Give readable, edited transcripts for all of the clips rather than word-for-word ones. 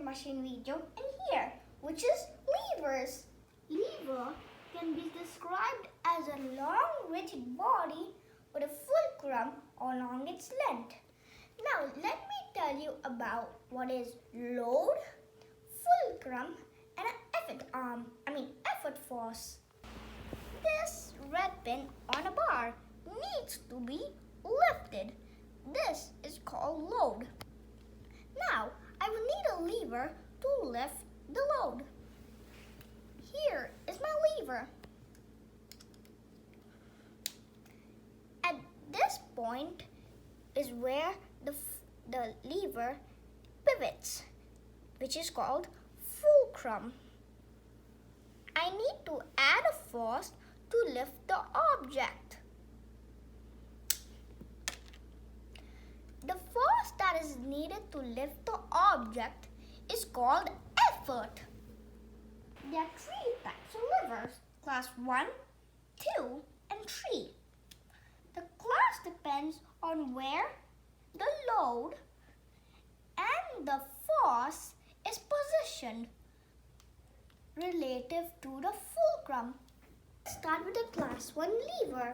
machine video in here, which is levers. Lever can be described as a long rigid body with a fulcrum along its length. Now let me tell you about what is load, fulcrum and an effort force. This red pin on a bar needs to be lifted. This is called load. Now I will need a lever to lift the load. Here is my lever. At this point is where the lever pivots, which is called fulcrum. I need to add a force to lift the object. The force that is needed to lift the object is called effort. There are three types of levers, class 1, 2, and 3. The class depends on where the load and the force is positioned relative to the fulcrum. Let's start with the class 1 lever.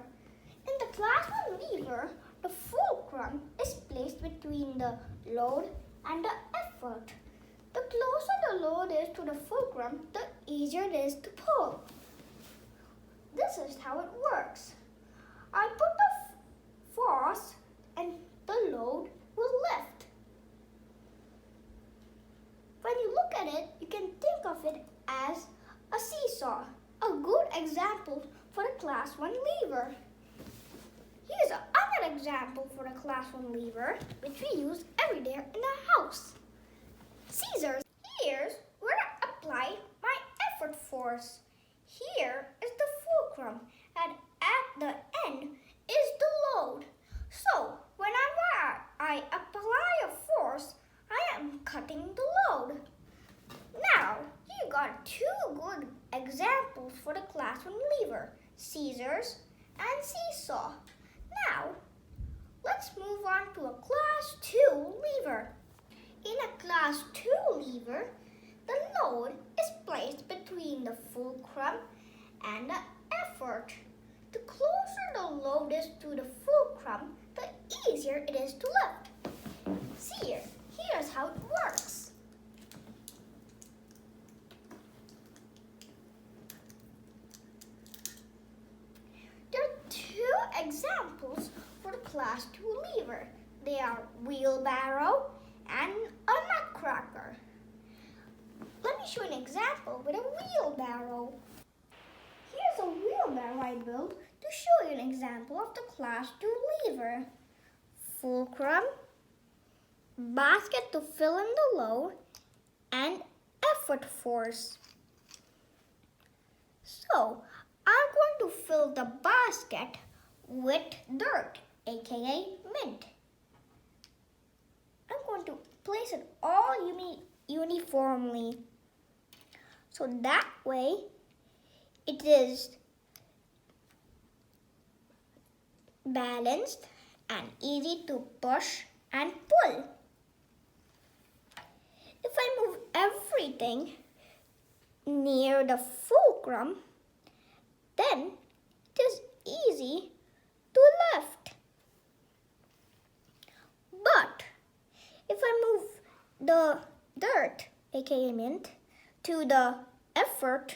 In the class 1 lever, the fulcrum is placed between the load and the effort. The closer the load is to the fulcrum, the easier it is to pull. This is how it works. I put the force and the load will lift. When you look at it, you can think of it as a seesaw. A good example for the class 1 lever. Here's another example for the class 1 lever, which we use every day in the house. Scissors. Here's where I apply my effort force. Here is the fulcrum and at the end is the load. So whenever I apply a force, I am cutting the load. Now you got two good examples for the class 1 lever, scissors and seesaw. Now let's move on to a class 2 lever. In a class 2 lever, the load is placed between the fulcrum and the effort. The closer the load is to the fulcrum, the easier it is to lift. See here, here's how it works. There are two examples for the class 2 lever. They are wheelbarrow and a nutcracker. Let me show an example with a wheelbarrow. Here's a wheelbarrow I built to show you an example of the class 2 lever. Fulcrum, basket to fill in the load, and effort force. So, I'm going to fill the basket with dirt, aka mint. I'm going to place it all uniformly. So that way it is balanced and easy to push and pull. If I move everything near the fulcrum, then it is easy to lift. But if I move the dirt, aka mint, to the effort,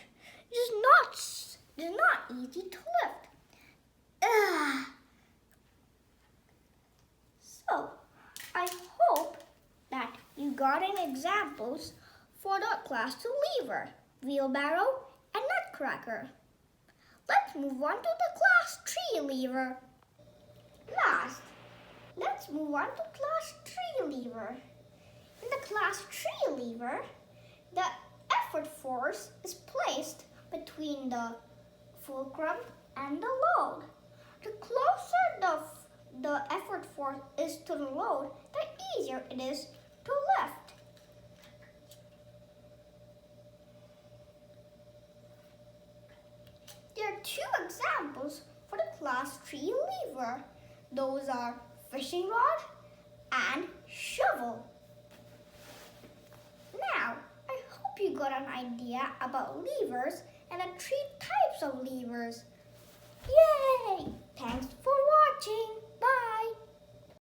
it is not easy to lift. So, I hope that you got any examples for the class 2 lever, wheelbarrow and nutcracker. Let's move on to the class 3 lever. Last, let's move on to class 3 lever. In the class 3 lever, the effort force is placed between the fulcrum and the load. The closer the effort force is to the load, the easier it is to lift. There are two examples for the class 3 lever. Those are fishing rod and shovel. Now, got an idea about levers and the three types of levers. Yay!